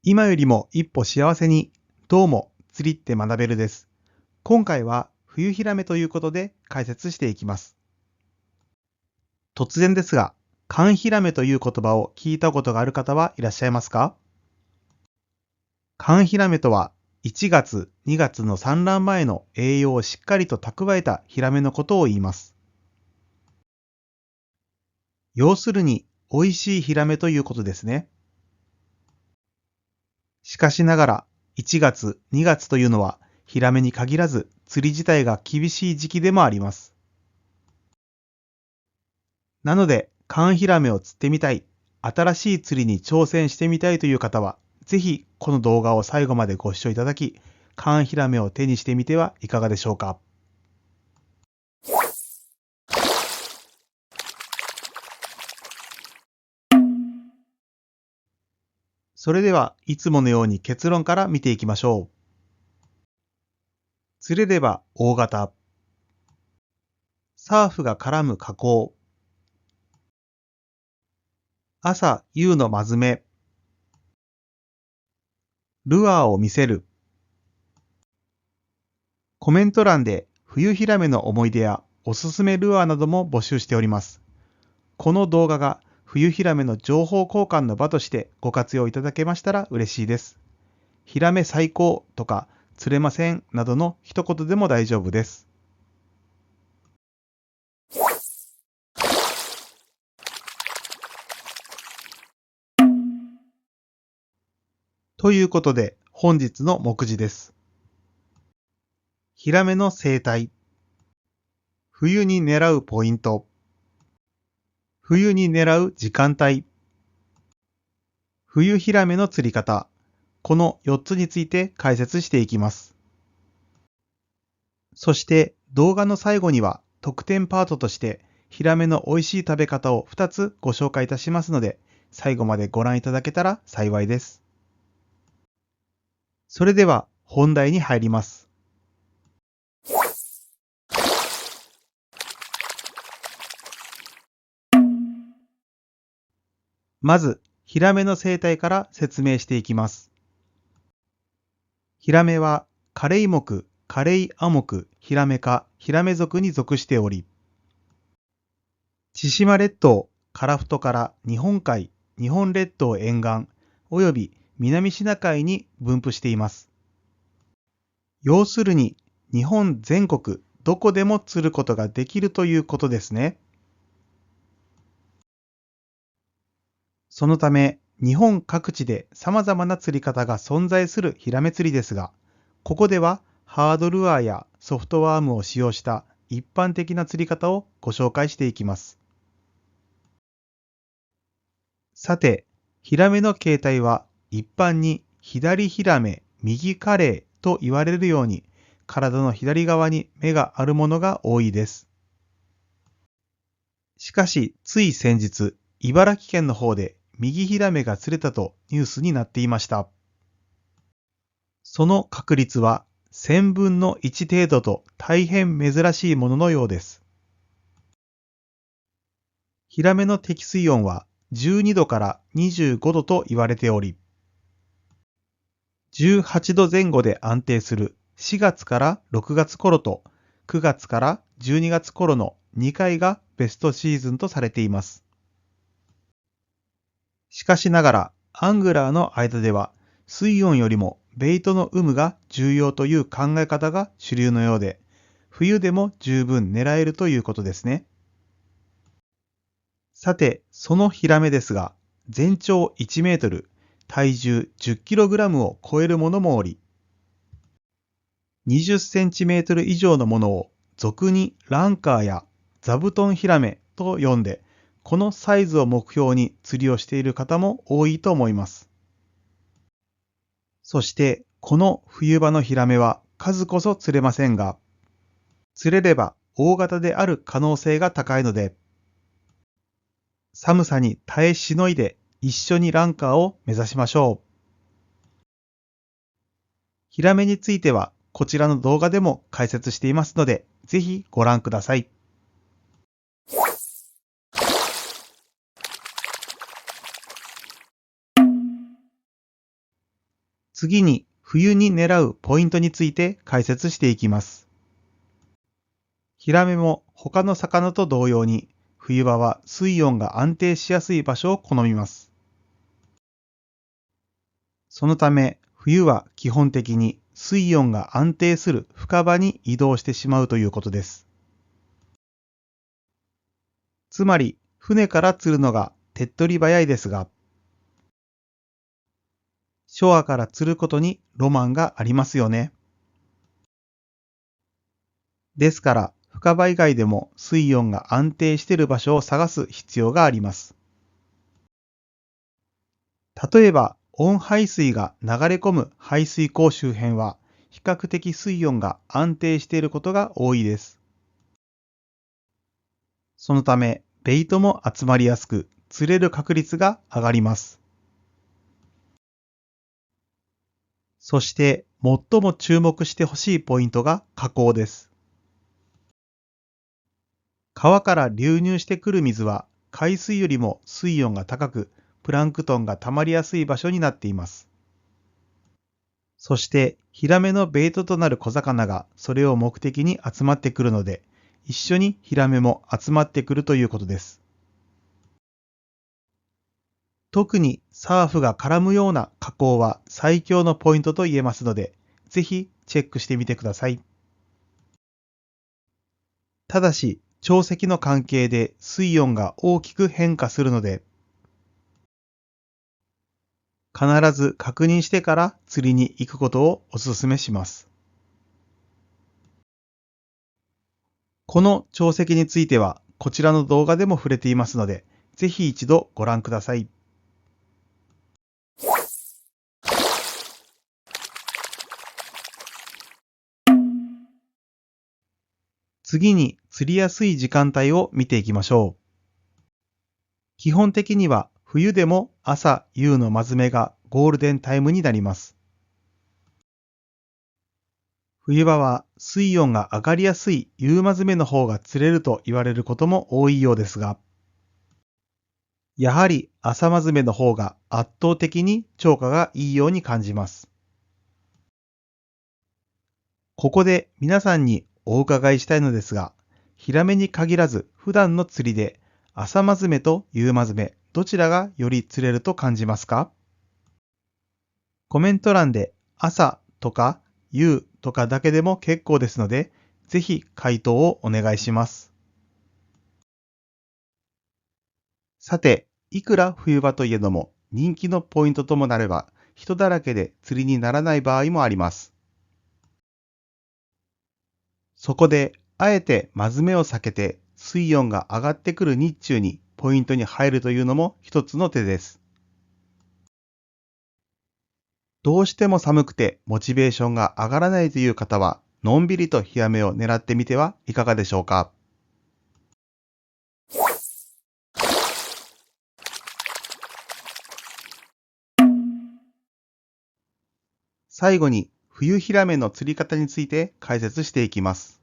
今よりも一歩幸せに、どうも、釣りって学べるです。今回は冬ヒラメということで解説していきます。突然ですが、寒ヒラメという言葉を聞いたことがある方はいらっしゃいますか？寒ヒラメとは、1月、2月の産卵前の栄養をしっかりと蓄えたヒラメのことを言います。要するに、美味しいヒラメということですね。しかしながら、1月、2月というのは、ヒラメに限らず、釣り自体が厳しい時期でもあります。なので、カンヒラメを釣ってみたい、新しい釣りに挑戦してみたいという方は、ぜひこの動画を最後までご視聴いただき、カンヒラメを手にしてみてはいかがでしょうか。それでは、いつものように結論から見ていきましょう。釣れれば大型、サーフが絡む加工、朝夕の真詰め、ルアーを見せる。コメント欄で冬ヒラメの思い出やおすすめルアーなども募集しております。この動画が冬ヒラメの情報交換の場としてご活用いただけましたら嬉しいです。ヒラメ最高とか釣れませんなどの一言でも大丈夫です。ということで本日の目次です。ヒラメの生態、冬に狙うポイント、冬に狙う時間帯、冬ヒラメの釣り方、この4つについて解説していきます。そして動画の最後には特典パートとしてヒラメの美味しい食べ方を2つご紹介いたしますので、最後までご覧いただけたら幸いです。それでは本題に入ります。まず、ヒラメの生態から説明していきます。ヒラメはカレイ目、カレイア目、ヒラメ科、ヒラメ属に属しており、千島列島、樺太から日本海、日本列島沿岸、および南シナ海に分布しています。要するに、日本全国どこでも釣ることができるということですね。そのため、日本各地で様々な釣り方が存在するヒラメ釣りですが、ここではハードルアーやソフトワームを使用した一般的な釣り方をご紹介していきます。さて、ヒラメの形態は一般に左ヒラメ、右カレイと言われるように、体の左側に目があるものが多いです。しかし、つい先日、茨城県の方で右ヒラメが釣れたとニュースになっていました。その確率は1000分の1程度と大変珍しいもののようです。ヒラメの適水温は12度から25度と言われており、18度前後で安定する4月から6月頃と9月から12月頃の2回がベストシーズンとされています。しかしながら、アングラーの間では水温よりもベイトの有無が重要という考え方が主流のようで、冬でも十分狙えるということですね。さて、そのヒラメですが、全長1メートル、体重10キログラムを超えるものもおり、20センチメートル以上のものを俗にランカーや座布団ヒラメと呼んで、このサイズを目標に釣りをしている方も多いと思います。そして、この冬場のヒラメは数こそ釣れませんが、釣れれば大型である可能性が高いので、寒さに耐えしのいで一緒にランカーを目指しましょう。ヒラメについてはこちらの動画でも解説していますので、ぜひご覧ください。次に冬に狙うポイントについて解説していきます。ヒラメも他の魚と同様に冬場は水温が安定しやすい場所を好みます。そのため冬は基本的に水温が安定する深場に移動してしまうということです。つまり船から釣るのが手っ取り早いですが、ショアから釣ることにロマンがありますよね。ですから深場以外でも水温が安定している場所を探す必要があります。例えば温排水が流れ込む排水溝周辺は比較的水温が安定していることが多いです。そのためベイトも集まりやすく釣れる確率が上がります。そして最も注目してほしいポイントが河口です。川から流入してくる水は海水よりも水温が高く、プランクトンが溜まりやすい場所になっています。そしてヒラメのベイトとなる小魚がそれを目的に集まってくるので、一緒にヒラメも集まってくるということです。特にサーフが絡むような河口は最強のポイントと言えますので、ぜひチェックしてみてください。ただし、潮汐の関係で水温が大きく変化するので、必ず確認してから釣りに行くことをお勧めします。この潮汐については、こちらの動画でも触れていますので、ぜひ一度ご覧ください。次に釣りやすい時間帯を見ていきましょう。基本的には冬でも朝夕の間詰めがゴールデンタイムになります。冬場は水温が上がりやすい夕間詰めの方が釣れると言われることも多いようですが、やはり朝間詰めの方が圧倒的に釣果がいいように感じます。ここで皆さんにお伺いしたいのですが、ヒラメに限らず普段の釣りで朝間詰めと夕間詰めどちらがより釣れると感じますか？コメント欄で朝とか夕とかだけでも結構ですので、ぜひ回答をお願いします。さて、いくら冬場といえども人気のポイントともなれば人だらけで釣りにならない場合もあります。そこで、あえて真詰めを避けて水温が上がってくる日中にポイントに入るというのも一つの手です。どうしても寒くてモチベーションが上がらないという方は、のんびりとヒラメを狙ってみてはいかがでしょうか。最後に冬ヒラメの釣り方について解説していきます。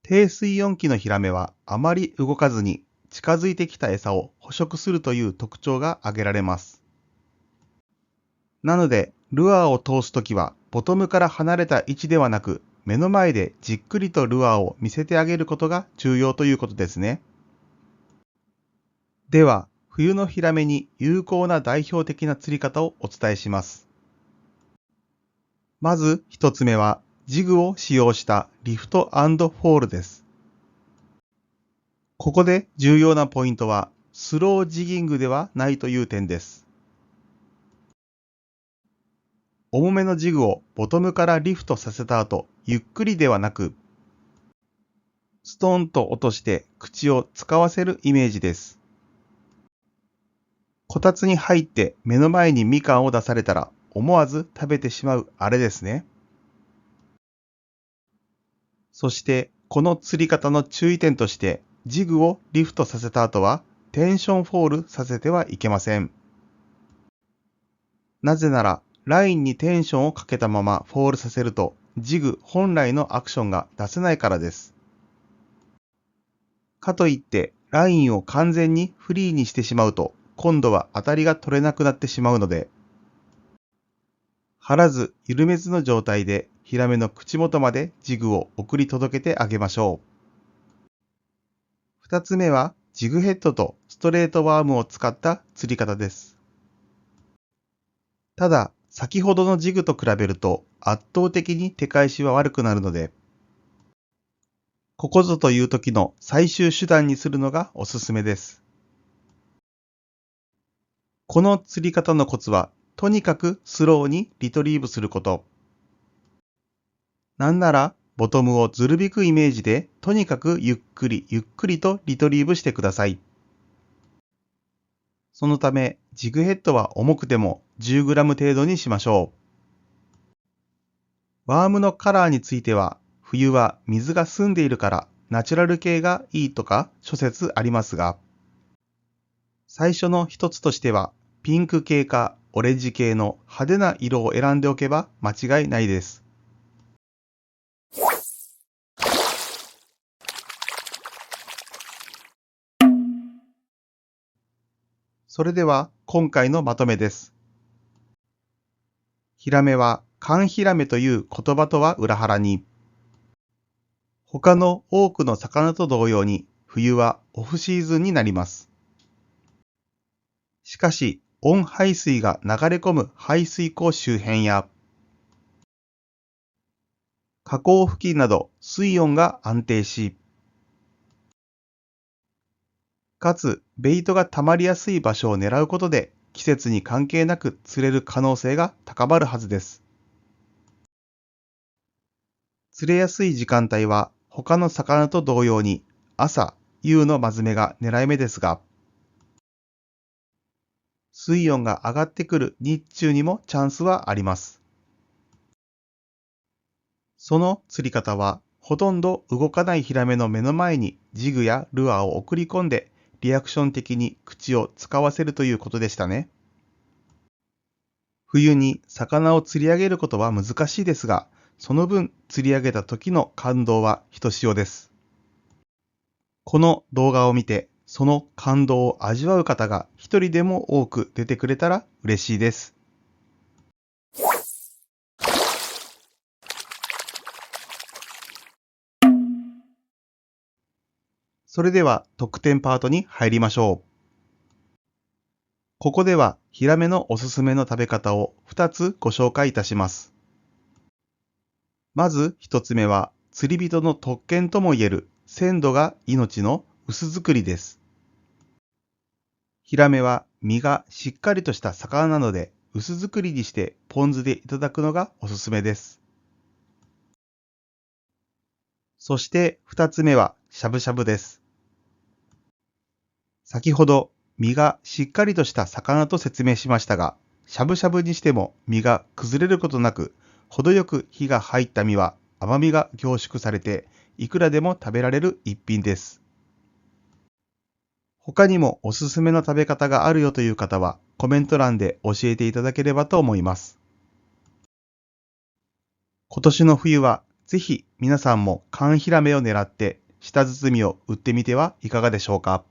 低水温期のヒラメはあまり動かずに近づいてきた餌を捕食するという特徴が挙げられます。なので、ルアーを通すときはボトムから離れた位置ではなく、目の前でじっくりとルアーを見せてあげることが重要ということですね。では、冬のヒラメに有効な代表的な釣り方をお伝えします。まず一つ目は、ジグを使用したリフト&フォールです。ここで重要なポイントは、スロージギングではないという点です。重めのジグをボトムからリフトさせた後、ゆっくりではなく、ストンと落として口を使わせるイメージです。こたつに入って目の前にみかんを出されたら思わず食べてしまうあれですね。そしてこの釣り方の注意点として、ジグをリフトさせた後はテンションフォールさせてはいけません。なぜならラインにテンションをかけたままフォールさせると、ジグ本来のアクションが出せないからです。かといってラインを完全にフリーにしてしまうと、今度は当たりが取れなくなってしまうので、張らず緩めずの状態でヒラメの口元までジグを送り届けてあげましょう。二つ目はジグヘッドとストレートワームを使った釣り方です。ただ、先ほどのジグと比べると圧倒的に手返しは悪くなるので、ここぞという時の最終手段にするのがおすすめです。この釣り方のコツは、とにかくスローにリトリーブすること。なんなら、ボトムをずる引くイメージで、とにかくゆっくりゆっくりとリトリーブしてください。そのため、ジグヘッドは重くても 10g 程度にしましょう。ワームのカラーについては、冬は水が澄んでいるからナチュラル系がいいとか諸説ありますが、最初の一つとしては、ピンク系かオレンジ系の派手な色を選んでおけば間違いないです。それでは今回のまとめです。ヒラメはカンヒラメという言葉とは裏腹に、他の多くの魚と同様に冬はオフシーズンになります。しかし、温排水が流れ込む排水溝周辺や河口付近など水温が安定し、かつベイトが溜まりやすい場所を狙うことで季節に関係なく釣れる可能性が高まるはずです。釣れやすい時間帯は他の魚と同様に朝、夕のマズメが狙い目ですが、水温が上がってくる日中にもチャンスはあります。その釣り方は、ほとんど動かないヒラメの目の前にジグやルアーを送り込んで、リアクション的に口を使わせるということでしたね。冬に魚を釣り上げることは難しいですが、その分釣り上げた時の感動はひとしおです。この動画を見て、その感動を味わう方が一人でも多く出てくれたら嬉しいです。それでは特典パートに入りましょう。ここではヒラメのおすすめの食べ方を2つご紹介いたします。まず1つ目は釣り人の特権ともいえる鮮度が命の薄作りです。ヒラメは身がしっかりとした魚なので薄作りにしてポン酢でいただくのがおすすめです。そして2つ目はしゃぶしゃぶです。先ほど身がしっかりとした魚と説明しましたが、しゃぶしゃぶにしても身が崩れることなく、程よく火が入った身は甘みが凝縮されて、いくらでも食べられる一品です。他にもおすすめの食べ方があるよという方は、コメント欄で教えていただければと思います。今年の冬は、ぜひ皆さんもカンヒラメを狙って舌包みを打ってみてはいかがでしょうか。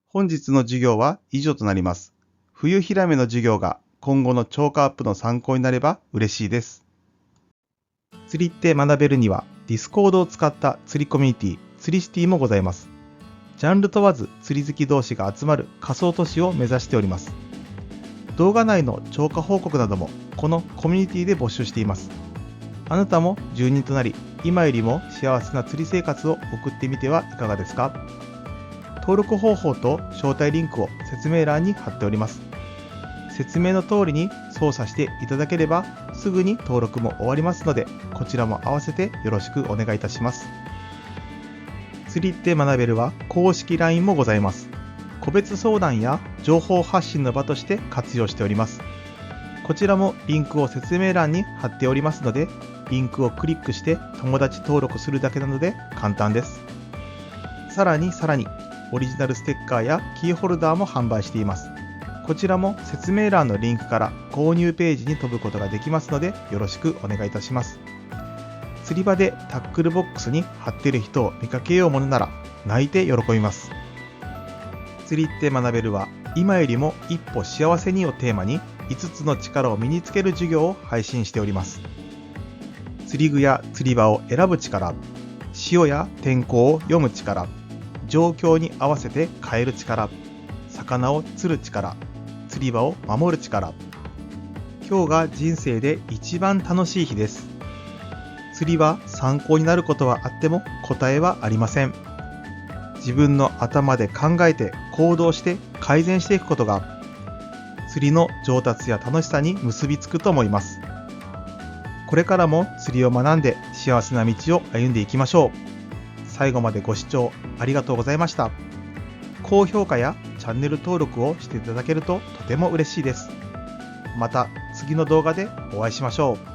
本日の授業は以上となります。冬ヒラメの授業が今後の超過アップの参考になれば嬉しいです。釣りって学べるには、Discord を使った釣りコミュニティ、釣りシティもございます。ジャンル問わず釣り好き同士が集まる仮想都市を目指しております。動画内の超過報告などもこのコミュニティで募集しています。あなたも住人となり、今よりも幸せな釣り生活を送ってみてはいかがですか。登録方法と招待リンクを説明欄に貼っております。説明の通りに操作していただければすぐに登録も終わりますので、こちらも合わせてよろしくお願いいたします。釣りって学べるは公式 LINE もございます。個別相談や情報発信の場として活用しております。こちらもリンクを説明欄に貼っておりますので、リンクをクリックして友達登録するだけなので簡単です。さらにオリジナルステッカーやキーホルダーも販売しています。こちらも説明欄のリンクから購入ページに飛ぶことができますので、よろしくお願いいたします。釣り場でタックルボックスに貼っている人を見かけようものなら泣いて喜びます。釣りって学べるは、今よりも一歩幸せにをテーマに、5つの力を身につける授業を配信しております。釣り具や釣り場を選ぶ力、潮や天候を読む力、状況に合わせて変える力、魚を釣る力、釣り場を守る力。今日が人生で一番楽しい日です。釣りは参考になることはあっても答えはありません。自分の頭で考えて行動して改善していくことが釣りの上達や楽しさに結びつくと思います。これからも釣りを学んで幸せな道を歩んでいきましょう。最後までご視聴ありがとうございました。高評価やチャンネル登録をしていただけるととても嬉しいです。また次の動画でお会いしましょう。